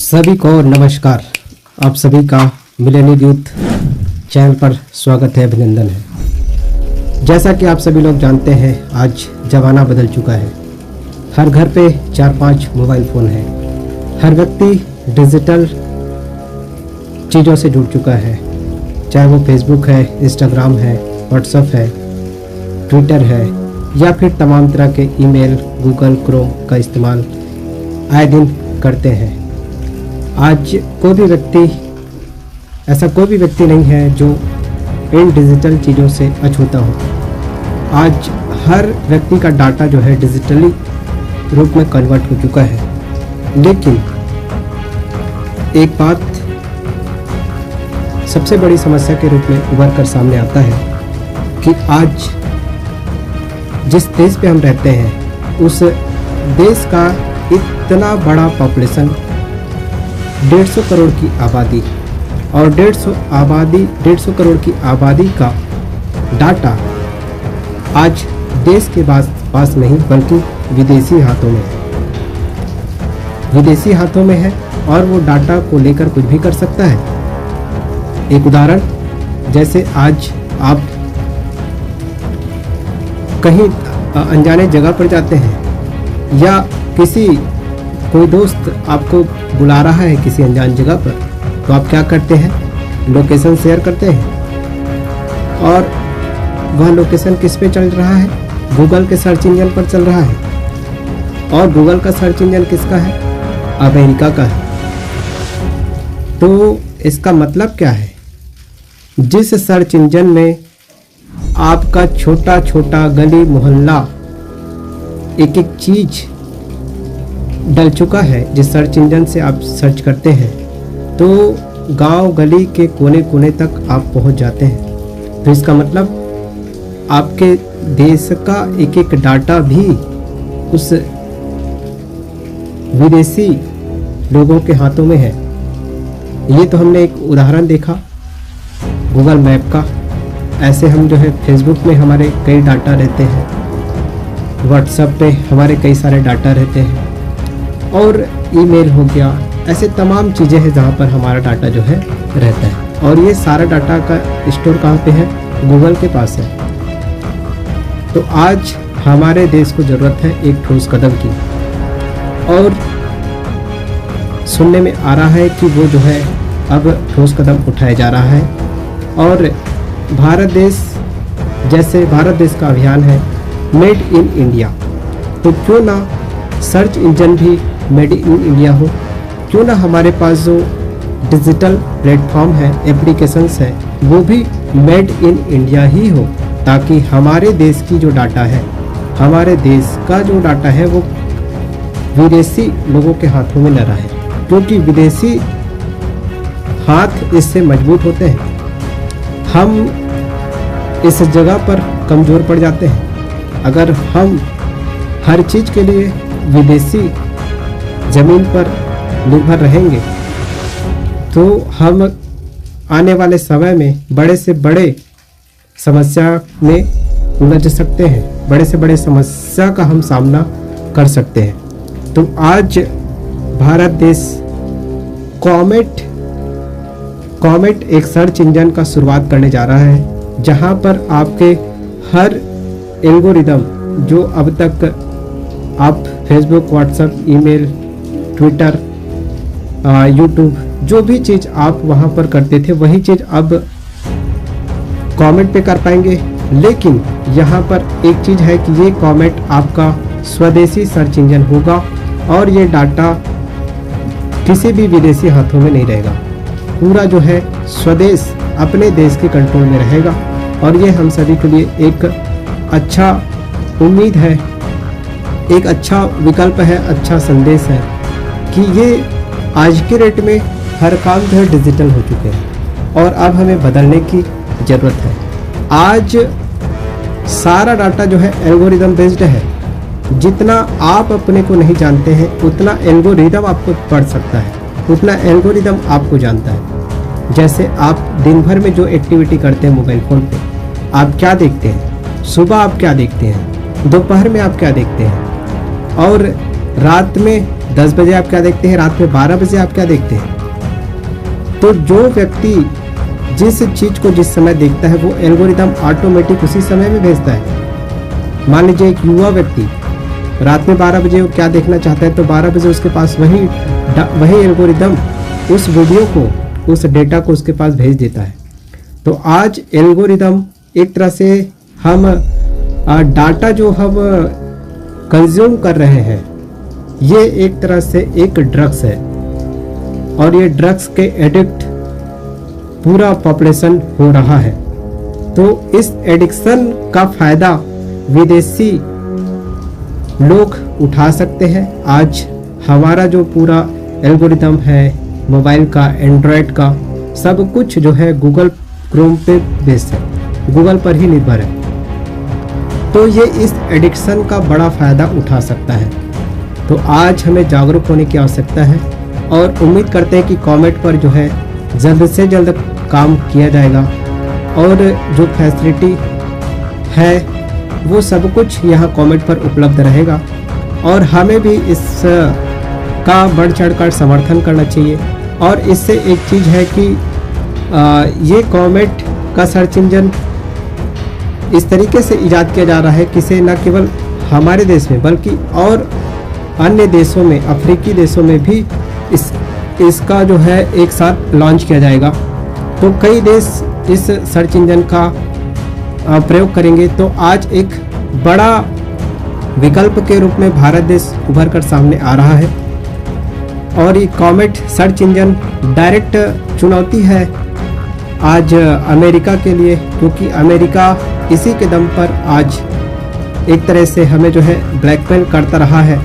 सभी को नमस्कार। आप सभी का मिलेनियल यूथ चैनल पर स्वागत है, अभिनंदन है। जैसा कि आप सभी लोग जानते हैं, आज ज़माना बदल चुका है। हर घर पे 4-5 मोबाइल फ़ोन है। हर व्यक्ति डिजिटल चीज़ों से जुड़ चुका है, चाहे वो फेसबुक है, इंस्टाग्राम है, व्हाट्सएप है, ट्विटर है या फिर तमाम तरह के ईमेल, गूगल क्रोम का इस्तेमाल आए दिन करते हैं। आज ऐसा कोई भी व्यक्ति नहीं है जो इन डिजिटल चीज़ों से अछूता हो। आज हर व्यक्ति का डाटा जो है डिजिटली रूप में कन्वर्ट हो चुका है। लेकिन एक बात सबसे बड़ी समस्या के रूप में उभर कर सामने आता है कि आज जिस देश पे हम रहते हैं, उस देश का इतना बड़ा पॉपुलेशन 150 करोड़ की आबादी और 150 करोड़ की आबादी का डाटा आज देश के पास नहीं बल्कि विदेशी हाथों में है और वो डाटा को लेकर कुछ भी कर सकता है। एक उदाहरण, जैसे आज आप कहीं अनजाने जगह पर जाते हैं या कोई दोस्त आपको बुला रहा है किसी अनजान जगह पर, तो आप क्या करते हैं? लोकेशन शेयर करते हैं। और वह लोकेशन किस पे चल रहा है? गूगल के सर्च इंजन पर चल रहा है। और गूगल का सर्च इंजन किसका है? अमेरिका का है। तो इसका मतलब क्या है? जिस सर्च इंजन में आपका छोटा छोटा गली मोहल्ला एक एक चीज डल चुका है, जिस सर्च इंजन से आप सर्च करते हैं, तो गांव गली के कोने कोने तक आप पहुंच जाते हैं। तो इसका मतलब आपके देश का एक एक डाटा भी उस विदेशी लोगों के हाथों में है। ये तो हमने एक उदाहरण देखा गूगल मैप का। ऐसे हम जो है फेसबुक में हमारे कई डाटा रहते हैं, व्हाट्सएप पे हमारे कई सारे डाटा रहते हैं और ईमेल हो गया। ऐसे तमाम चीज़ें हैं जहाँ पर हमारा डाटा जो है रहता है। और ये सारा डाटा का स्टोर कहाँ पे है? गूगल के पास है। तो आज हमारे देश को ज़रूरत है एक ठोस कदम की, और सुनने में आ रहा है कि वो जो है अब ठोस कदम उठाया जा रहा है। और भारत देश का अभियान है मेड इन इंडिया। तो क्यों ना सर्च इंजन भी मेड इन इंडिया हो? क्यों ना हमारे पास जो डिजिटल प्लेटफॉर्म है, एप्लीकेशंस है, वो भी मेड इन इंडिया ही हो, ताकि हमारे देश की जो डाटा है, हमारे देश का जो डाटा है, वो विदेशी लोगों के हाथों में न रहे। क्योंकि विदेशी हाथ इससे मजबूत होते हैं। हम इस जगह पर कमज़ोर पड़ जाते हैं। अगर हम हर चीज़ के लिए विदेशी ज़मीन पर निर्भर रहेंगे, तो हम आने वाले समय में बड़े से बड़े समस्या में उलझ सकते हैं, बड़े से बड़े समस्या का हम सामना कर सकते हैं। तो आज भारत देश कॉमेट एक सर्च इंजन का शुरुआत करने जा रहा है, जहां पर आपके हर एल्गोरिदम जो अब तक आप Facebook, WhatsApp, email, Twitter, YouTube, जो भी चीज़ आप वहाँ पर करते थे, वही चीज़ अब कमेंट पे कर पाएंगे। लेकिन यहाँ पर एक चीज़ है कि ये कमेंट आपका स्वदेशी सर्च इंजन होगा और ये डाटा किसी भी विदेशी हाथों में नहीं रहेगा। पूरा जो है स्वदेश अपने देश के कंट्रोल में रहेगा। और ये हम सभी के लिए एक अच्छा उम्मीद है, एक अच्छा विकल्प है, अच्छा संदेश है कि ये आज के रेट में हर काम जो है डिजिटल हो चुके हैं और अब हमें बदलने की ज़रूरत है। आज सारा डाटा जो है एल्गोरिदम बेस्ड है। जितना आप अपने को नहीं जानते हैं, उतना एल्गोरिदम आपको पढ़ सकता है, उतना एल्गोरिदम आपको जानता है। जैसे आप दिन भर में जो एक्टिविटी करते हैं मोबाइल फ़ोन पे, आप क्या देखते हैं? सुबह आप क्या देखते हैं? दोपहर में आप क्या देखते हैं? और रात में 10 बजे आप क्या देखते हैं, रात में 12 बजे आप क्या देखते हैं। तो जो व्यक्ति जिस चीज़ को जिस समय देखता है वो एल्गोरिदम ऑटोमेटिक उसी समय में भेजता है। मान लीजिए एक युवा व्यक्ति रात में 12 बजे वो क्या देखना चाहता है, तो 12 बजे उसके पास वही एल्गोरिदम उस वीडियो को, उस डेटा को उसके पास भेज देता है। तो आज एल्गोरिदम एक तरह से हम डाटा जो हम कंज्यूम कर रहे हैं, ये एक तरह से एक ड्रग्स है, और ये ड्रग्स के एडिक्ट पूरा पॉपुलेशन हो रहा है। तो इस एडिक्शन का फायदा विदेशी लोग उठा सकते हैं। आज हमारा जो पूरा एल्गोरिदम है मोबाइल का, एंड्रॉयड का, सब कुछ जो है गूगल क्रोम पे बेस्ड है, गूगल पर ही निर्भर है। तो ये इस एडिक्शन का बड़ा फ़ायदा उठा सकता है। तो आज हमें जागरूक होने की आवश्यकता है, और उम्मीद करते हैं कि कॉमेट पर जो है जल्द से जल्द काम किया जाएगा, और जो फैसिलिटी है वो सब कुछ यहाँ कॉमेट पर उपलब्ध रहेगा, और हमें भी इस का बढ़ चढ़कर समर्थन करना चाहिए। और इससे एक चीज़ है कि ये कॉमेट का सर्च इंजन इस तरीके से इजाद किया जा रहा है कि इसे न केवल हमारे देश में बल्कि और अन्य देशों में, अफ्रीकी देशों में भी इसका जो है एक साथ लॉन्च किया जाएगा। तो कई देश इस सर्च इंजन का प्रयोग करेंगे। तो आज एक बड़ा विकल्प के रूप में भारत देश उभर कर सामने आ रहा है, और ये कॉमेट सर्च इंजन डायरेक्ट चुनौती है आज अमेरिका के लिए, क्योंकि अमेरिका इसी के दम पर आज एक तरह से हमें जो है ब्लैकमेल करता रहा है,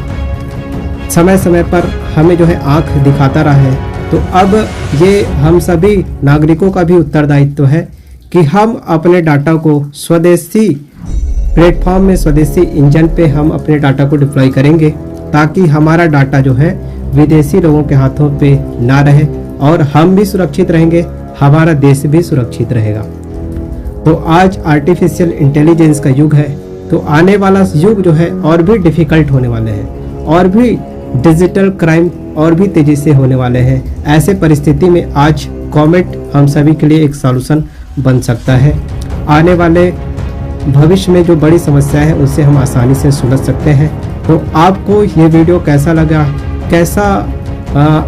समय समय पर हमें जो है आंख दिखाता रहा है। तो अब ये हम सभी नागरिकों का भी उत्तरदायित्व है कि हम अपने डाटा को स्वदेशी प्लेटफॉर्म में, स्वदेशी इंजन पे हम अपने डाटा को डिप्लॉय करेंगे, ताकि हमारा डाटा जो है विदेशी लोगों के हाथों पे ना रहे, और हम भी सुरक्षित रहेंगे, हमारा देश भी सुरक्षित रहेगा। तो आज आर्टिफिशियल इंटेलिजेंस का युग है, तो आने वाला युग जो है और भी डिफ़िकल्ट होने वाले हैं, और भी डिजिटल क्राइम और भी तेज़ी से होने वाले हैं। ऐसे परिस्थिति में आज कॉमेट हम सभी के लिए एक सॉल्यूशन बन सकता है। आने वाले भविष्य में जो बड़ी समस्या है उससे हम आसानी से सुलझ सकते हैं। तो आपको ये वीडियो कैसा लगा, कैसा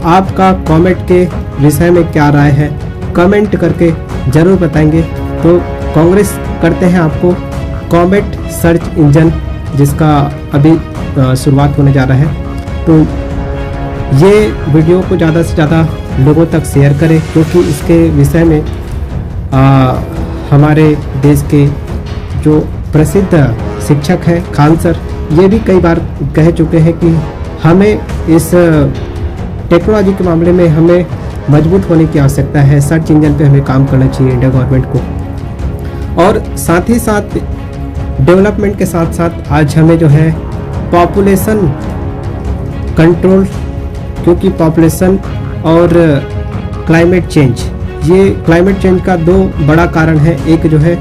आपका कॉमेट के विषय में क्या राय है, कमेंट करके ज़रूर बताएंगे। तो कांग्रेस करते हैं आपको कॉमेट सर्च इंजन, जिसका अभी शुरुआत होने जा रहा है। तो ये वीडियो को ज़्यादा से ज़्यादा लोगों तक शेयर करें, क्योंकि इसके विषय में हमारे देश के जो प्रसिद्ध शिक्षक हैं खान सर, ये भी कई बार कह चुके हैं कि हमें इस टेक्नोलॉजी के मामले में हमें मजबूत होने की आवश्यकता है। सर्च इंजन पे हमें काम करना चाहिए इंडिया गवर्नमेंट को, और साथ ही साथ डेवलपमेंट के साथ साथ आज हमें जो है पॉपुलेशन कंट्रोल, क्योंकि पॉपुलेशन और क्लाइमेट चेंज, ये क्लाइमेट चेंज का दो बड़ा कारण है। एक जो है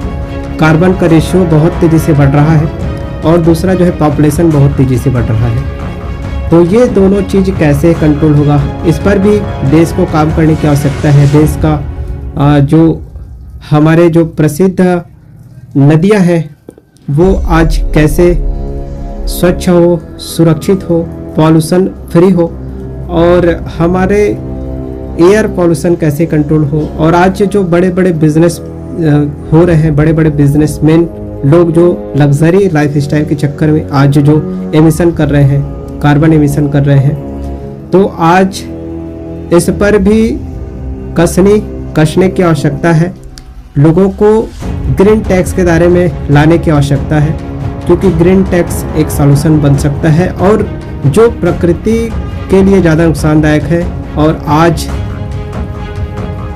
कार्बन का रेशियो बहुत तेज़ी से बढ़ रहा है, और दूसरा जो है पॉपुलेशन बहुत तेज़ी से बढ़ रहा है। तो ये दोनों चीज़ कैसे कंट्रोल होगा, इस पर भी देश को काम करने की आवश्यकता है। देश का जो हमारे जो प्रसिद्ध नदियां हैं वो आज कैसे स्वच्छ हो, सुरक्षित हो, पॉल्यूशन फ्री हो, और हमारे एयर पॉल्यूशन कैसे कंट्रोल हो। और आज जो बड़े बड़े बिजनेस हो रहे हैं, बड़े बड़े बिजनेसमैन लोग जो लग्जरी लाइफ स्टाइल के चक्कर में आज जो एमिशन कर रहे हैं, कार्बन एमिशन कर रहे हैं, तो आज इस पर भी कसने की आवश्यकता है। लोगों को ग्रीन टैक्स के दायरे में लाने की आवश्यकता है, क्योंकि ग्रीन टैक्स एक सॉल्यूशन बन सकता है, और जो प्रकृति के लिए ज़्यादा नुकसानदायक है। और आज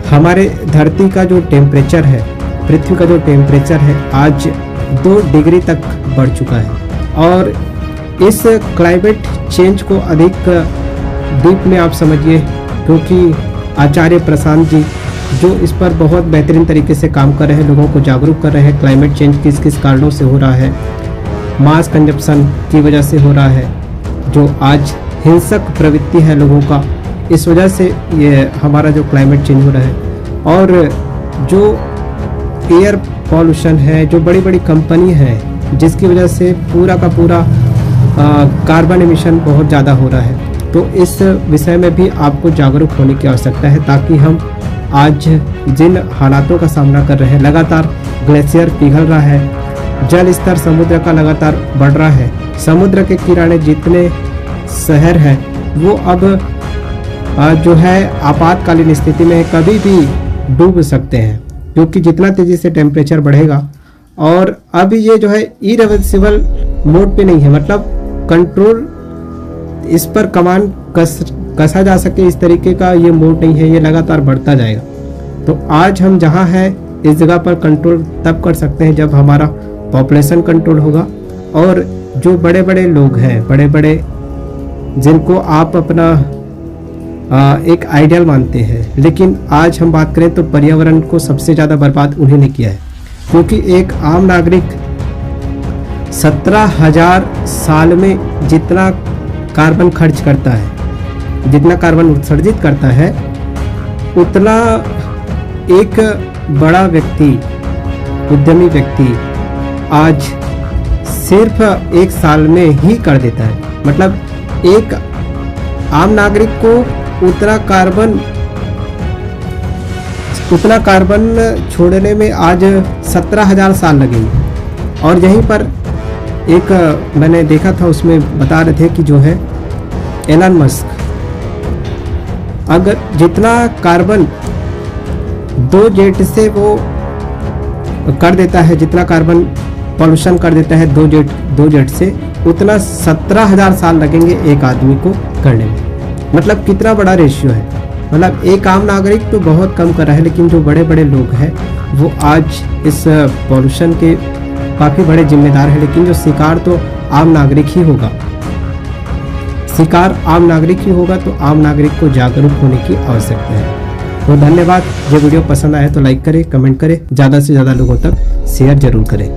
हमारे धरती का जो टेम्परेचर है, पृथ्वी का जो टेम्परेचर है, आज 2 डिग्री तक बढ़ चुका है। और इस क्लाइमेट चेंज को अधिक डीप में आप समझिए, क्योंकि आचार्य प्रशांत जी जो इस पर बहुत बेहतरीन तरीके से काम कर रहे हैं, लोगों को जागरूक कर रहे हैं क्लाइमेट चेंज किस किस कारणों से हो रहा है, मास कंजप्शन की वजह से हो रहा है, जो आज हिंसक प्रवृत्ति है लोगों का, इस वजह से ये हमारा जो क्लाइमेट चेंज हो रहा है। और जो एयर पॉल्यूशन है, जो बड़ी बड़ी कंपनी है जिसकी वजह से पूरा का पूरा कार्बन एमिशन बहुत ज़्यादा हो रहा है। तो इस विषय में भी आपको जागरूक होने की आवश्यकता है, ताकि हम आज जिन हालातों का सामना कर रहे हैं, लगातार ग्लेशियर पिघल रहा है, जल स्तर समुद्र का लगातार बढ़ रहा है, समुद्र के किनारे जितने शहर हैं वो अब जो है आपातकालीन स्थिति में कभी भी डूब सकते हैं, क्योंकि जितना तेज़ी से टेम्परेचर बढ़ेगा। और अभी ये जो है इरिवर्सिबल मोड पे नहीं है, मतलब कंट्रोल इस पर कमान कसा जा सके इस तरीके का ये मोड नहीं है, ये लगातार बढ़ता जाएगा। तो आज हम जहाँ हैं इस जगह पर कंट्रोल तब कर सकते हैं जब हमारा पॉपुलेशन कंट्रोल होगा। और जो बड़े बड़े लोग हैं, बड़े बड़े जिनको आप अपना एक आइडियल मानते हैं, लेकिन आज हम बात करें तो पर्यावरण को सबसे ज़्यादा बर्बाद उन्हीं ने किया है। क्योंकि एक आम नागरिक 17,000 साल में जितना कार्बन खर्च करता है, जितना कार्बन उत्सर्जित करता है, उतना एक बड़ा व्यक्ति, उद्यमी व्यक्ति आज सिर्फ एक साल में ही कर देता है। मतलब एक आम नागरिक को उतना कार्बन छोड़ने में आज 17,000 साल लगेंगे। और यहीं पर एक मैंने देखा था, उसमें बता रहे थे कि जो है एलन मस्क अगर जितना कार्बन 2 जेट से वो कर देता है, जितना कार्बन पॉल्यूशन कर देता है 2 जेट से, उतना 17,000 साल लगेंगे एक आदमी को करने में। मतलब कितना बड़ा रेशियो है। मतलब एक आम नागरिक तो बहुत कम कर रहा है, लेकिन जो बड़े बड़े लोग हैं वो आज इस पॉल्यूशन के काफ़ी बड़े जिम्मेदार हैं। लेकिन जो शिकार तो आम नागरिक ही होगा, शिकार आम नागरिक ही होगा। तो आम नागरिक को जागरूक होने की आवश्यकता है। तो धन्यवाद। ये वीडियो पसंद आया तो लाइक करें, कमेंट करें, ज़्यादा से ज़्यादा लोगों तक शेयर जरूर करें।